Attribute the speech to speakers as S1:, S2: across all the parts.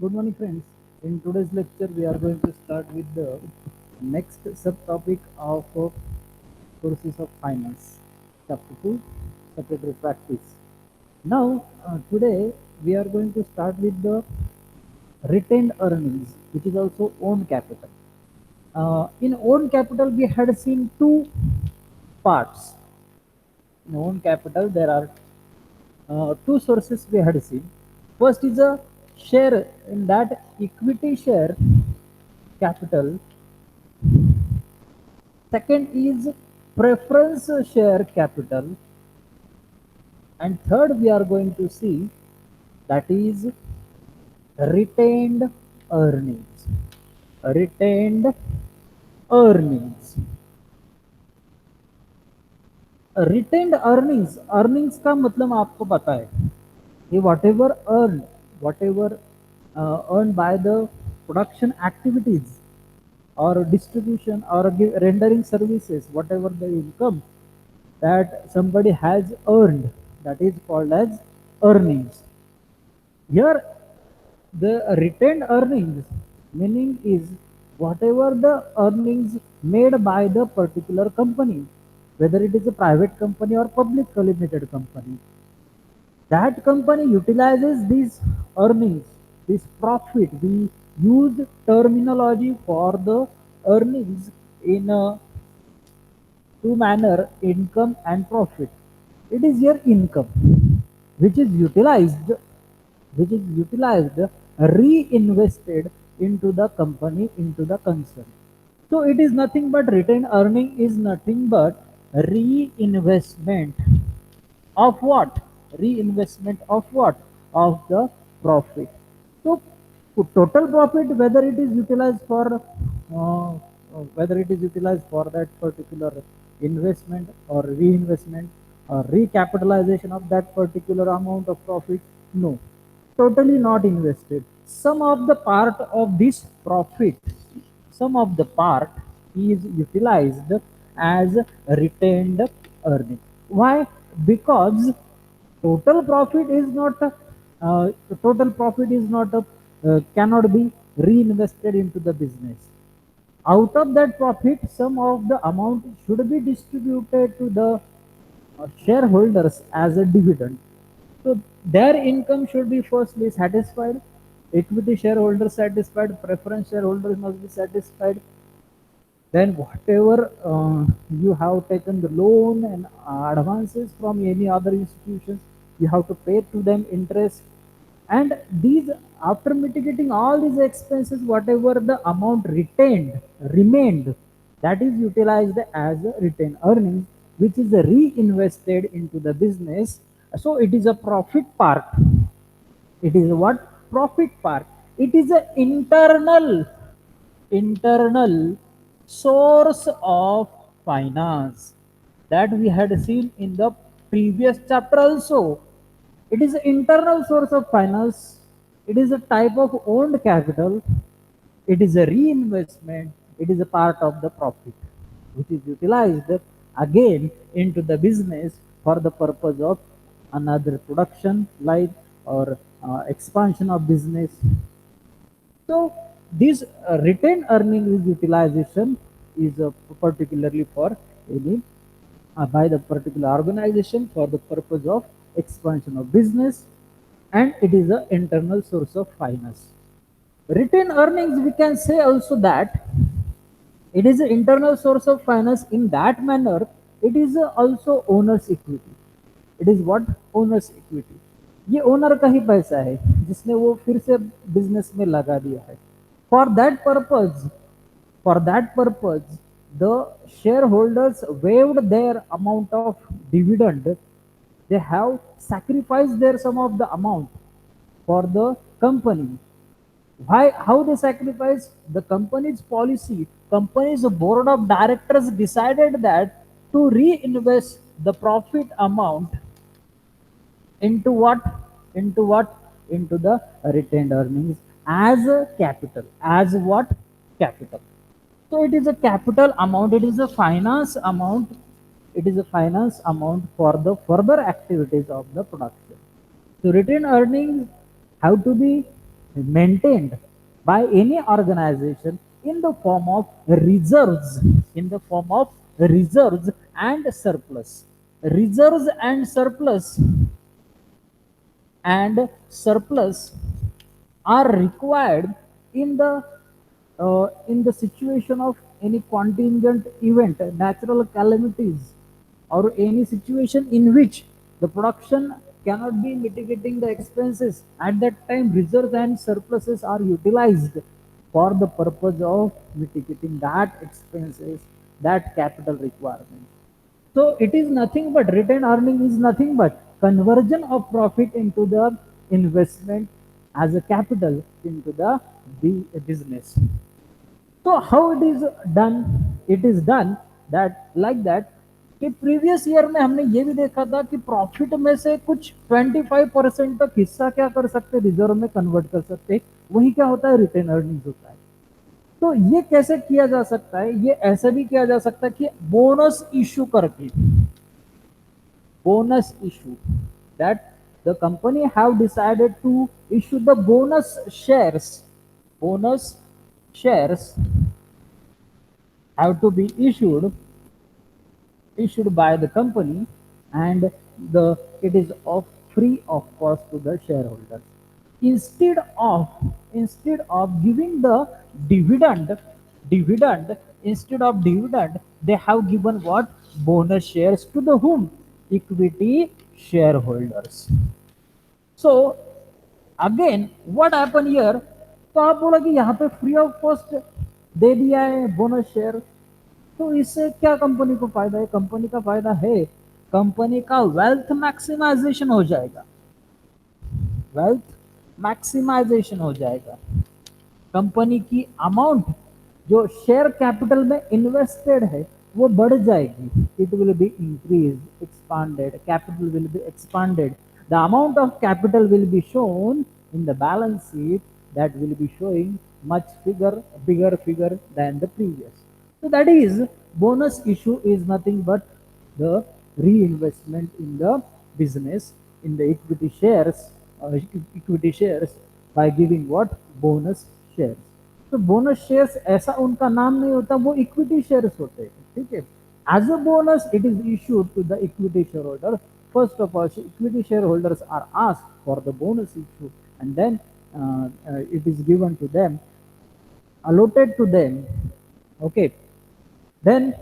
S1: Good morning, friends. In today's lecture, we are going to start with the next subtopic of sources of finance, chapter 2, secretary practice. Now, today we are going to start with the retained earnings, which is also own capital. In own capital, we had seen two parts. In own capital, there are two sources we had seen. First is a share, in that equity share capital. Second is preference share capital. And third we are going to see, that is retained earnings. Retained earnings. Retained earnings, earnings का मतलब आपको पता है कि what ever earn by the production activities or distribution or rendering services, whatever the income that somebody has earned, that is called as earnings. Here the retained earnings meaning is whatever the earnings made by the particular company, whether it is a private company or public limited company. That company utilizes these earnings, this profit. We use terminology for the earnings in a two manner, income and profit. It is your income which is utilized, reinvested into the company, into the concern. So it is nothing but retained earning is nothing but reinvestment of what? Reinvestment of what? Of the profit. So total profit, whether it is utilized for that particular investment or reinvestment or recapitalization of that particular amount of profit, no, totally not invested. Some of the part of this profit, some of the part is utilized as retained earning. Why? Because total profit is not total profit is not cannot be reinvested into the business. Out of that profit, some of the amount should be distributed to the shareholders as a dividend. So their income should be firstly satisfied, equity shareholders satisfied, preference shareholders must be satisfied. Then whatever you have taken the loan and advances from any other institutions, you have to pay to them interest. And these, after mitigating all these expenses, whatever the amount remained, that is utilized as a retained earnings, which is reinvested into the business. So it is a profit part. It is what? Profit part. It is an internal source of finance that we had seen in the previous chapter also. It is an internal source of finance. It is a type of owned capital. It is a reinvestment. It is a part of the profit which is utilized again into the business for the purpose of another production line or expansion of business. So this retained earning utilization is particularly for any by the particular organization for the purpose of expansion of business, and it is an internal source of finance. Retained earnings, we can say also that it is an internal source of finance in that manner. It is also owner's equity. It is what? Owner's equity. ये owner का ही पैसा है जिसने वो फिर से business में लगा दिया है. For that purpose, for that purpose, the shareholders waived their amount of dividend. They have sacrificed their some of the amount for the company. Why? How they sacrifice? The company's policy, company's board of directors decided that to reinvest the profit amount into what? Into what? Into the retained earnings as a capital. As what? Capital. So it is a capital amount, it is a finance amount, it is a finance amount for the further activities of the production. So retained earnings have to be maintained by any organization in the form of reserves, in the form of reserves and surplus. Reserves and surplus are required in the situation of any contingent event, natural calamities, or any situation in which the production cannot be mitigating the expenses. At that time, reserves and surpluses are utilized for the purpose of mitigating that expenses, that capital requirement. So it is nothing but retained earning is nothing but conversion of profit into the investment as a capital into the business. So how it is done? It is done that like that कि previous year में हमने ये भी देखा था कि profit में से कुछ 25% तक हिस्सा क्या कर सकते, रिजर्व में कन्वर्ट कर सकते, वही क्या होता है, रिटेन अर्निंग्स होता है। तो ये कैसे किया जा सकता है, ये ऐसे भी किया जा सकता है कि बोनस इशू करके, bonus issue, that the company have decided to issue the bonus shares have to be issued by the company, and the it is of free of cost to the shareholders. Instead of giving the dividend dividend instead of dividend, they have given what, bonus shares to the whom, equity shareholders. So again what happen here, तो आप बोला कि यहाँ पे free of cost दे दिया है bonus share, तो इससे क्या कंपनी को फायदा है, कंपनी का फायदा है, कंपनी का वेल्थ मैक्सिमाइजेशन हो जाएगा, वेल्थ मैक्सिमाइजेशन हो जाएगा, कंपनी की अमाउंट जो शेयर कैपिटल में इन्वेस्टेड है वो बढ़ जाएगी, it will be increase expanded, capital will be expanded, the amount of capital will be shown in the balance sheet, that will be showing much bigger figure than the previous. So that is, bonus issue is nothing but the reinvestment in the business, in the equity shares by giving what, bonus shares. तो bonus shares ऐसा उनका नाम नहीं होता, वो equity shares होते हैं, ठीक है। As a bonus it is issued to the equity share holder, first of all equity shareholders are asked for the bonus issue, and then it is given to them, allotted to them. Okay, then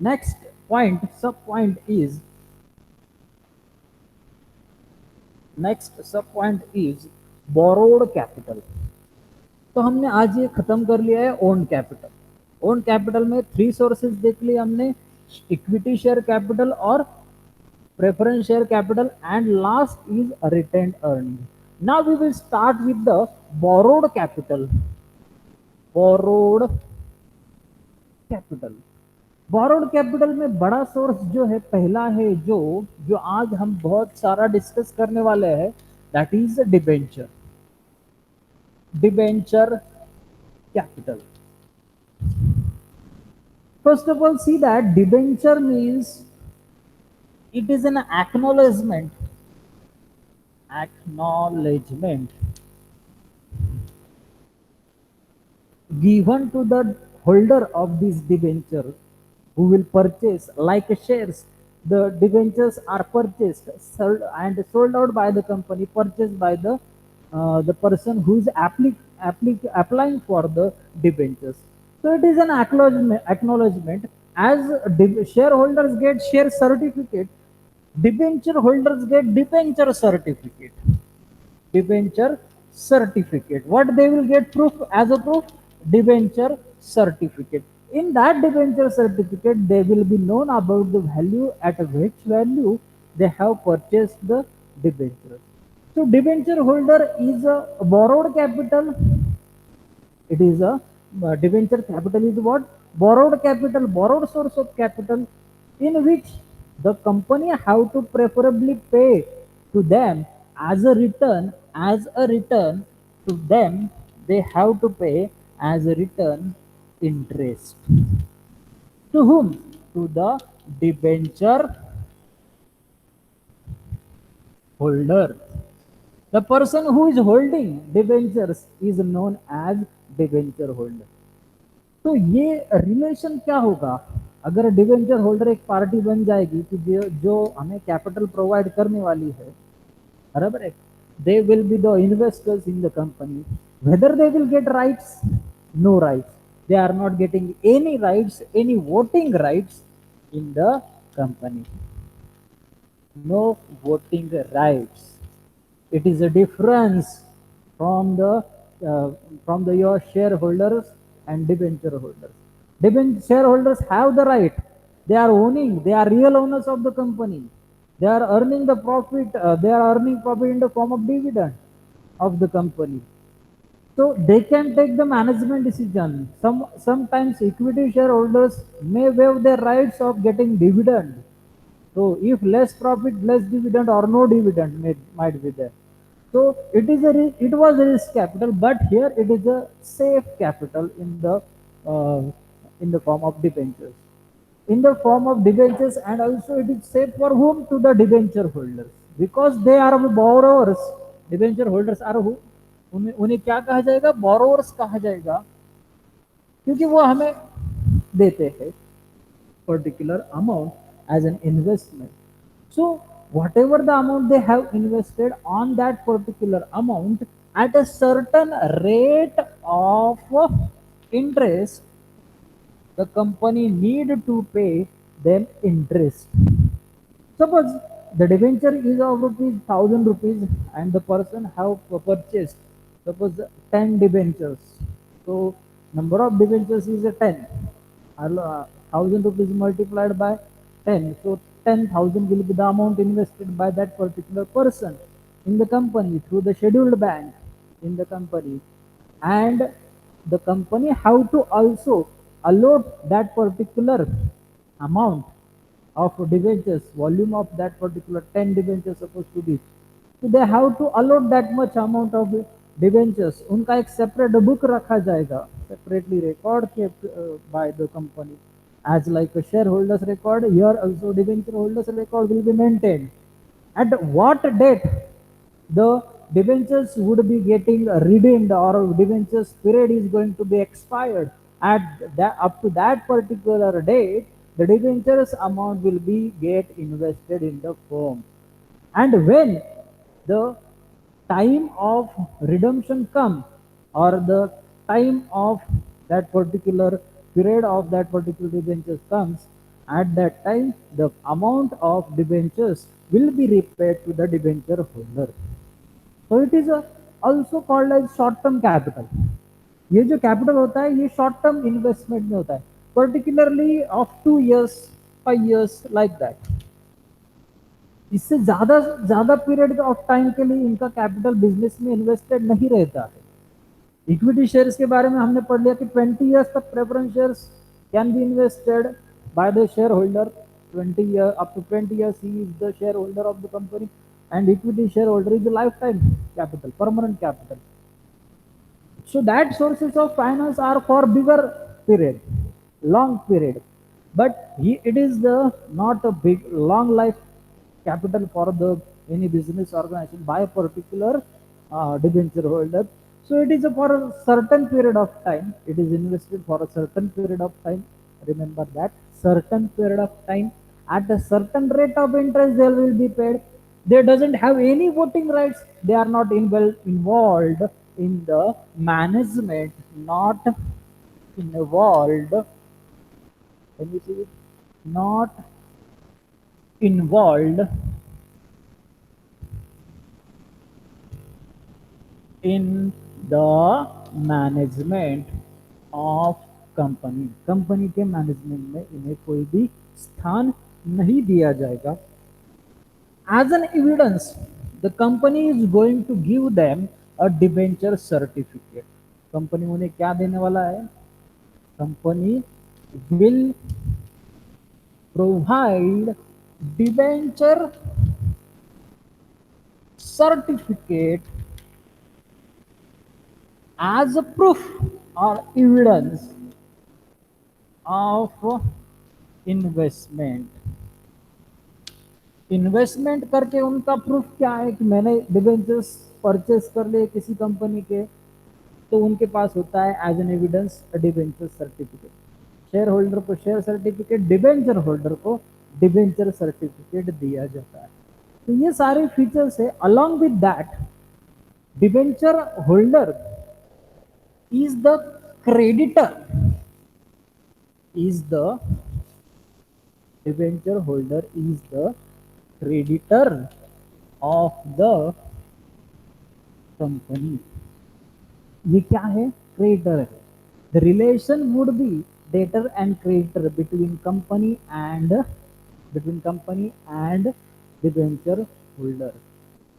S1: next point, sub point is, borrowed capital. तो हमने आज ये खत्म कर लिया है own capital. Own capital में three sources देख लिए हमने, इक्विटी शेयर कैपिटल और preference share capital, and last is retained earning. Now we will start with the borrowed capital. borrowed capital में बड़ा सोर्स जो है, पहला है जो जो आज हम बहुत सारा डिस्कस करने वाले हैं, that is debenture capital. First of all see that debenture means it is an acknowledgement given to the holder of this debenture who will purchase like shares. The debentures are purchased, sold out by the company, purchased by the person who is applying for the debentures. So it is an acknowledgement, as shareholders get share certificate, debenture holders get debenture certificate. What they will get, proof, as a proof, debenture certificate. In that debenture certificate, they will be known about the value, at which value they have purchased the debenture. So debenture holder is a borrowed capital. It is a debenture capital is what? Borrowed capital, borrowed source of capital, in which the company have to preferably pay to them as a return, to them, they have to pay as a return interest. To whom? To the debenture holder. The person who is holding debentures is known as debenture holder. तो ये relation क्या होगा? अगर debenture holder एक party बन जाएगी कि जो हमें कैपिटल प्रोवाइड करने वाली है, बराबर है, they will be the investors in the company. Whether they will get rights? No rights. They are not getting any rights, any voting rights in the company. No voting rights. It is a difference from the uh, your shareholders and debenture holders. Debenture shareholders have the right. They are owning. They are real owners of the company. They are earning the profit. They are earning profit in the form of dividend of the company. So they can take the management decision. Sometimes equity shareholders may waive their rights of getting dividend. So if less profit, less dividend or no dividend might be there. So it was a risk capital, but here it is a safe capital uh, in the form of debentures. In the form of debentures, and also it is safe for whom? To the debenture holders, because they are borrowers. Debenture holders are who? उन्हें उन्हें क्या कहा जाएगा? Borrowers कहा जाएगा, क्योंकि वो हमें देते हैं particular amount as an investment. So whatever the amount they have invested on that particular amount at a certain rate of interest, the company need to pay them interest. Suppose the debenture is of rupees 1000 rupees and the person have purchased suppose 10 debentures. So number of debentures is a 10. 1000 rupees multiplied by 10. So 10,000 will be the amount invested by that particular person in the company through the scheduled bank in the company. And the company have to also allot that particular amount of debentures, volume of that particular 10 debentures supposed to be. So they have to allot that much amount of debentures. उनका एक separate book रखा जाएगा, separately record kept by the company as like a shareholders record. Here also debenture holders record will be maintained. At what date the debentures would be getting redeemed or debentures period is going to be expired, at that up to that particular date the debentures amount will be get invested in the firm. And when the time of redemption come, or the time of that particular period of that particular debentures comes, at that time the amount of debentures will be repaid to the debenture holder. So it is also called as short term capital. ये जो capital होता है ये short term investment में होता है, particularly of 2 years 5 years like that. इससे ज्यादा ज्यादा पीरियड ऑफ टाइम के लिए इनका कैपिटल बिजनेस में इन्वेस्टेड नहीं रहता है. इक्विटी शेयर्स के बारे में हमने पढ़ लिया कि 20 years तक preference shares can be invested by the share holder. 20 years, up to 20 years he is the shareholder of the company, and equity shareholder is a lifetime capital, permanent capital. So that sources of finance are for bigger period, long period. But it is the not a big long life capital for the any business organization by a particular debenture holder. So it is for a certain period of time. It is invested for a certain period of time. Remember that certain period of time at a certain rate of interest they will be paid. They doesn't have any voting rights. They are not involved in the management, not involved. Can you see it? Not involved in the management of company. Company के management में इन्हें कोई भी स्थान नहीं दिया जाएगा. As an evidence, the company is going to give them a debenture certificate. Company उन्हें क्या देने वाला है? Company will provide debenture certificate as a proof or evidence of investment. Investment करके उनका प्रूफ क्या है कि मैंने डिबेंचर्स परचेस कर ले किसी कंपनी के, तो उनके पास होता है as an evidence debenture certificate. Share holder को शेयर सर्टिफिकेट, डिबेंचर होल्डर को डिबेंचर सर्टिफिकेट दिया जाता है। तो ये सारे फीचर्स है। Along with that, debenture holder is the creditor, is the debenture holder is the creditor of the company। ये क्या है? क्रेडिटर है। The relation would be debtor and creditor between company and debenture holder.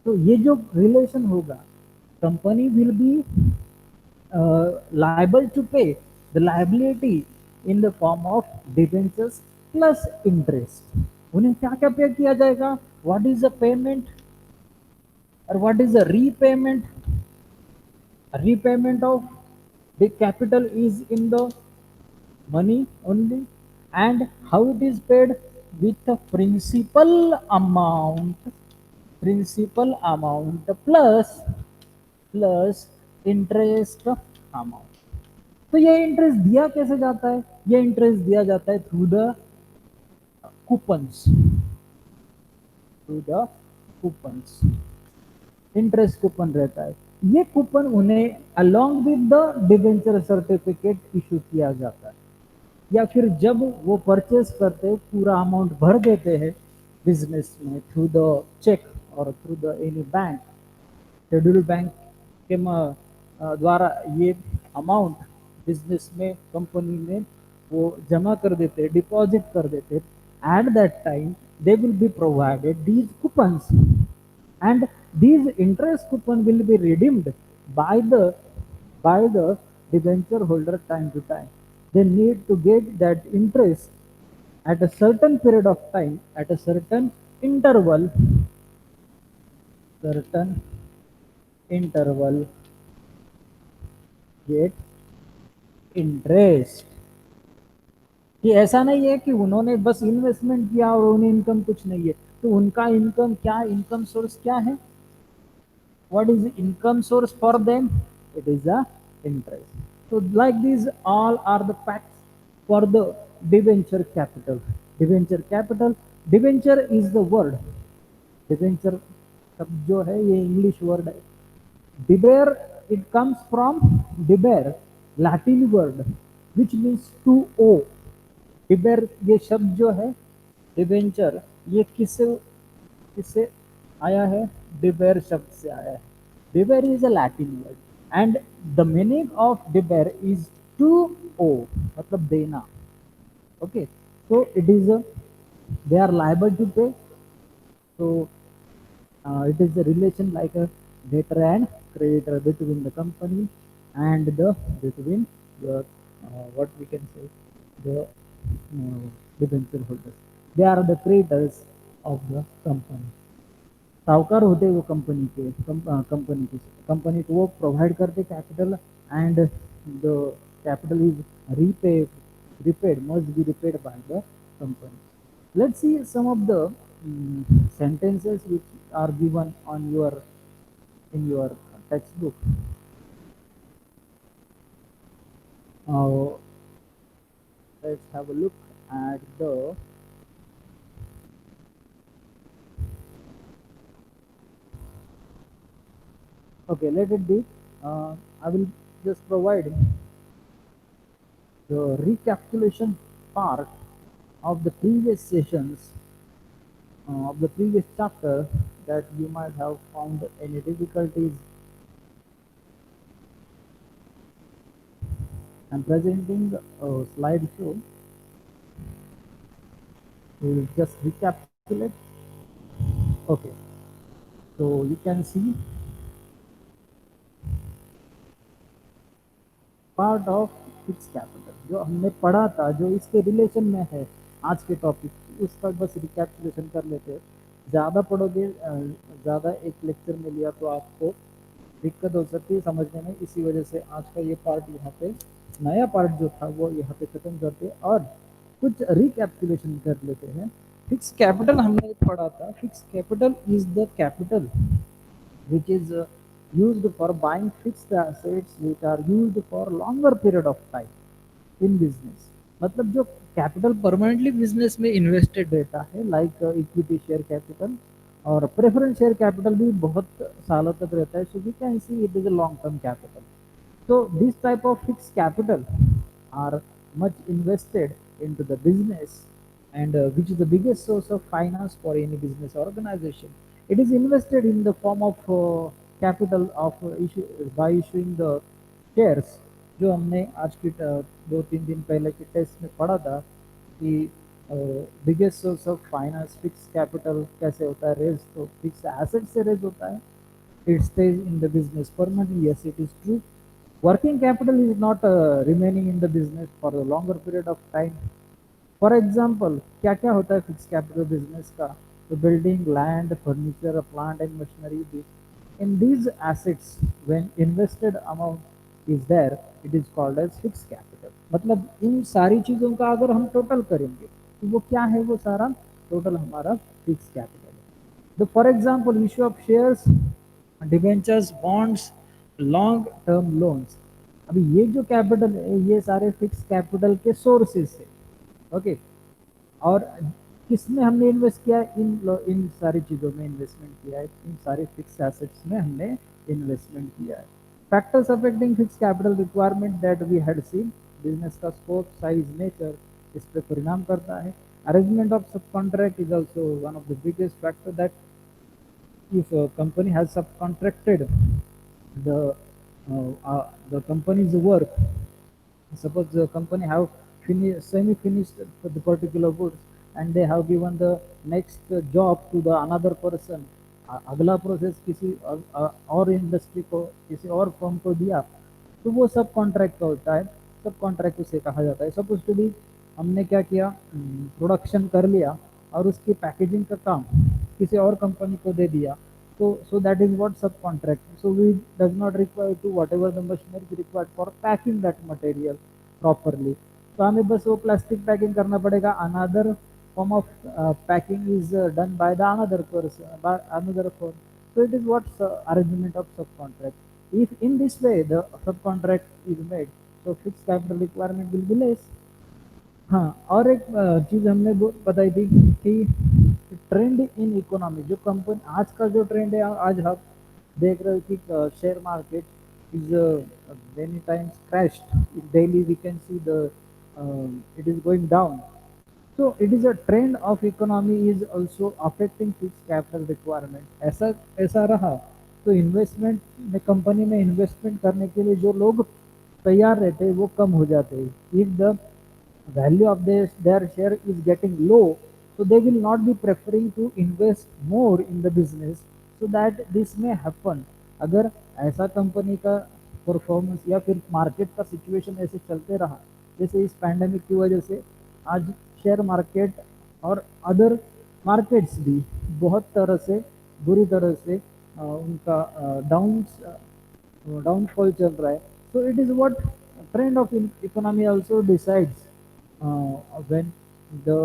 S1: तो ये जो relation होगा, company will be liable to pay the liability in the form of debentures plus interest। उन्हें क्या क्या पे किया जाएगा? What is the payment or what is the repayment? Repayment of the capital is in the money only, and how it is paid? With the principal amount plus interest amount। तो ये interest दिया कैसे जाता है? ये interest दिया जाता है through the coupons, interest coupon रहता है। ये कूपन उन्हें along with the debenture certificate issue किया जाता है, या फिर जब वो परचेस करते हैं पूरा अमाउंट भर देते हैं बिजनेस में थ्रू द चेक और through the any bank, schedule bank के द्वारा ये अमाउंट बिजनेस में, कंपनी में वो जमा कर देते, डिपॉजिट कर देते। At that time they will be provided these coupons, and these interest coupon will be redeemed by the debenture holder time to time। They need to get that interest at a certain period of time, at a certain interval get interest। कि ऐसा नहीं है कि उन्होंने बस investment किया और उन्हें इनकम कुछ नहीं है। तो उनका इनकम क्या, इनकम सोर्स क्या है? What is the income source for them? It is the interest। So like these all are the facts for the debenture capital। Debenture is the word, debenture शब्द जो है ये इंग्लिश वर्ड है। डिबेर, it comes from deber, Latin word which means to owe। डिबेर ये शब्द जो है debenture, ये किससे किससे आया है? डिबेर शब्द से आया है। Debere is a Latin word and the meaning of debere is to owe, मतलब देना। Okay, so it is they are liable to pay। So it is a relation like a debtor and creditor between the company and the between the what we can say, the debenture holders। They are the creditors of the company। साहूकार होते वो company के, company को वो provide करते capital, and the capital is repaid must be repaid by the company। Let's see some of the sentences which are given on your in your textbook। Now let's have a look at the okay, let it be I will just provide the recapitulation part of the previous sessions of the previous chapter that you might have found any difficulties। I'm presenting a slideshow। We will just recapitulate। Okay, so you can see part of fix capital जो हमने पढ़ा था, जो इसके relation में है आज के टॉपिक, उस पर बस रिकैपिटुलेशन कर लेते हैं। ज़्यादा पढ़ोगे, ज़्यादा एक लेक्चर में लिया तो आपको दिक्कत हो सकती है समझने में। इसी वजह से आज का ये पार्ट यहाँ पे, नया पार्ट जो था वो यहाँ पे ख़त्म करते हैं और कुछ रिकैपिटुलेशन कर लेते हैं। फिक्स कैपिटल हमने पढ़ा था। Fix capital is the capital which is used for buying fixed assets which are used for longer period of time in business मतलब जो कैपिटल परमानेंटली बिजनेस में इन्वेस्टेड रहता है लाइक इक्विटी शेयर कैपिटल और preference share capital भी बहुत सालों तक रहता है so we can see it is a long term capital. So this type of fixed capital are much invested into the business and which is the biggest source of finance for any business organization. It is invested in the form of capital of issue by issuing the shares. जो हमने आज की 2-3 दिन पहले के test में पढ़ा था कि biggest source of finance fix capital कैसे होता है रेज तो फिक्स एसेट से रेज होता है. It stays in the business permanently. Yes, it is true. Working capital is not remaining in the business for a longer period of time. For example, क्या क्या होता है फिक्स कैपिटल बिजनेस का तो building land furniture plant and machinery in these assets when invested amount is there it is called as fixed capital. मतलब इन सारी चीजों का अगर हम टोटल करेंगे तो वो क्या है वो सारा टोटल हमारा फिक्स कैपिटल है. The for example issue of shares debentures bonds long term loans. अभी ये जो कैपिटल है ये सारे फिक्स कैपिटल के सोर्सेस है. ओके और किसमें हमने इन्वेस्ट किया है इन सारी चीज़ों में इन्वेस्टमेंट किया है इन सारे फिक्स एसेट्स में हमने इन्वेस्टमेंट किया है. Factors affecting fix capital requirement that we had seen business का स्कोप साइज नेचर इस पर परिणाम करता है. Arrangement of sub contract is also one of the biggest factor that if a company has subcontracted the company's work. Suppose the company have semi-finished the particular goods and they have given the next job to the another person. अगला process किसी और industry को किसी और firm को दिया तो वो सब कॉन्ट्रैक्ट का होता है. सब कॉन्ट्रैक्ट उसे कहा जाता है. सपोज टू बी हमने क्या किया प्रोडक्शन कर लिया और उसकी पैकेजिंग का काम किसी और कंपनी को दे दिया so that is what subcontract. So we does not require to whatever the machinery is required for packing that material properly. तो हमें बस वो प्लास्टिक पैकिंग करना पड़ेगा. Another form of packing is done by the another person by another firm. So it is what arrangement of subcontract. If in this way the subcontract is made so fixed capital requirement will be less. हाँ और एक चीज हमने बताई थी कि trend in economy जो company आज का जो ट्रेंड है आज हम देख रहे हो कि share market is many times crashed daily we can see the it is going down. So it is a trend of economy is also affecting fixed capital requirement. ऐसा ऐसा रहा तो इन्वेस्टमेंट में कंपनी में इन्वेस्टमेंट करने के लिए जो लोग तैयार रहते हैं वो कम हो जाते हैं. If the value of their share is getting low so they will not be preferring to invest more in the business so that this may happen. अगर ऐसा कंपनी का परफॉर्मेंस या फिर मार्केट का सिचुएशन ऐसे चलते रहा जैसे इस पैंडेमिक की वजह से आज शेयर मार्केट और अदर मार्केट्स भी बहुत तरह से बुरी तरह से उनका डाउनफॉल चल रहा है. So it is what trend of economy also decides when the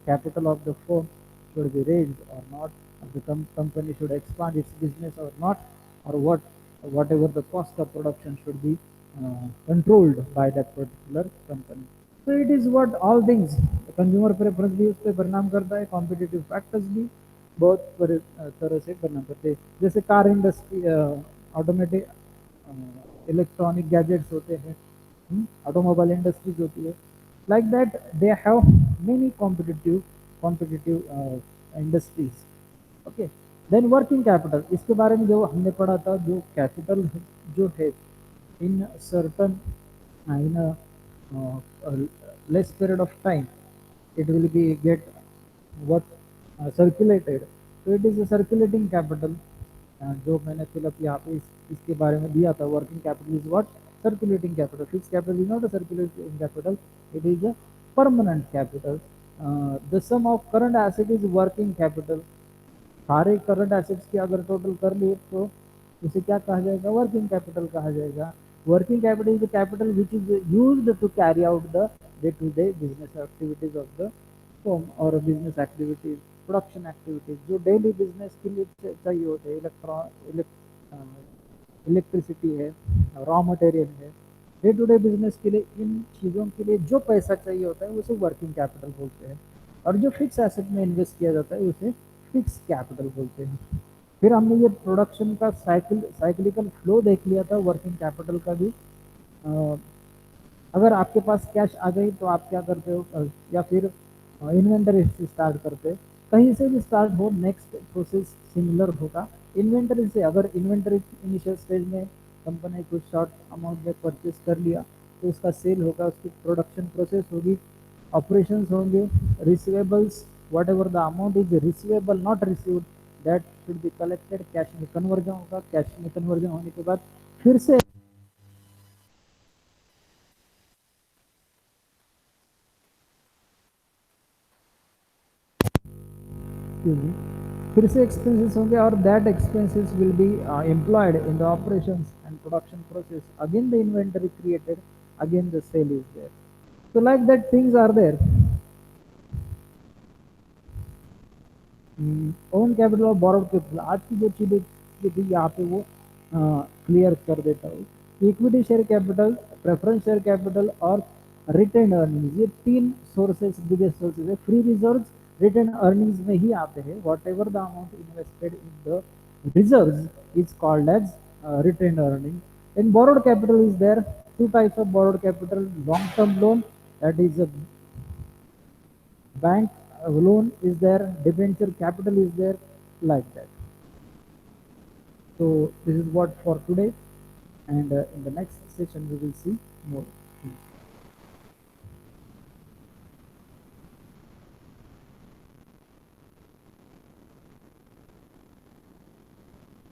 S1: capital of the firm should be raised or not, or the company should expand its business or not, or whatever the cost of production should be controlled by that particular company. So it is what all things consumer preference भी उस पर परिणाम करता है. Competitive factors भी बहुत तरह से परिणाम करते हैं. जैसे car industry automatic electronic gadgets होते हैं ऑटोमोबाइल इंडस्ट्रीज होती है like that they have many competitive industries. Okay then working capital इसके बारे में जो हमने पढ़ा था जो कैपिटल जो है in certain in a less period of time it will be get what circulated. So it is a circulating capital. जो मैंने फिलअप यहाँ पे इसके बारे में दिया था working capital is what circulating capital. Fixed capital is not a circulating capital, it is a permanent capital. The sum of current asset is working capital. सारे करंट एसेट्स की अगर टोटल कर लिए तो उसे क्या कहा जाएगा वर्किंग कैपिटल कहा जाएगा. Working capital is the capital which is used to carry out the day to day business activities of the firm और बिजनेस एक्टिविटीज प्रोडक्शन एक्टिविटीज जो डेली बिजनेस के लिए चाहिए होते हैं. इलेक्ट्रिसिटी है, रॉ मटेरियल है। डे टू डे बिजनेस के लिए इन चीज़ों के लिए जो पैसा चाहिए होता है उसे वर्किंग कैपिटल बोलते हैं, और जो फिक्स एसेट में इन्वेस्ट किया जाता है उसे फिक्स कैपिटल बोलते हैं। फिर हमने ये प्रोडक्शन का साइक्लिकल फ्लो देख लिया था वर्किंग कैपिटल का भी। अ, अगर आपके पास कैश आ गई तो आप क्या करते हो, या फिर इन्वेंटरी से स्टार्ट करते हो। कहीं से भी स्टार्ट हो, नेक्स्ट प्रोसेस सिमिलर होगा। इन्वेंटरी से, अगर इन्वेंटरी इनिशियल स्टेज में कंपनी कुछ शॉर्ट अमाउंट में परचेस कर लिया तो उसका सेल होगा, उसकी प्रोडक्शन प्रोसेस होगी, ऑपरेशंस होंगे, receivables, what ever the amount is receivable not received that should be collected, cash में कन्वर्जन होगा, कैश में कन्वर्जन होने के बाद फिर से excuse me, फिर से एक्सपेंसेस होंगे, और that expenses will be employed in the operations and production process, again the inventory created, again the sale is there. So like that things are there. Own capital और borrowed capital, आज की जो चीजें थी यहाँ पे वो क्लियर कर देता हूँ। Equity share capital, preference share capital और रिटेन अर्निंग्स, ये तीन सोर्सेस बिगेस्ट सोर्सेज है। फ्री रिजर्व्स रिटेन अर्निंग्स में ही आते हैं। Whatever the amount invested in the reserves is called as retained earning. In borrowed capital is there two types of borrowed capital: long term loan, that is a bank loan is there, debenture capital is there, like that. So this is what for today, and in the next session we will see more.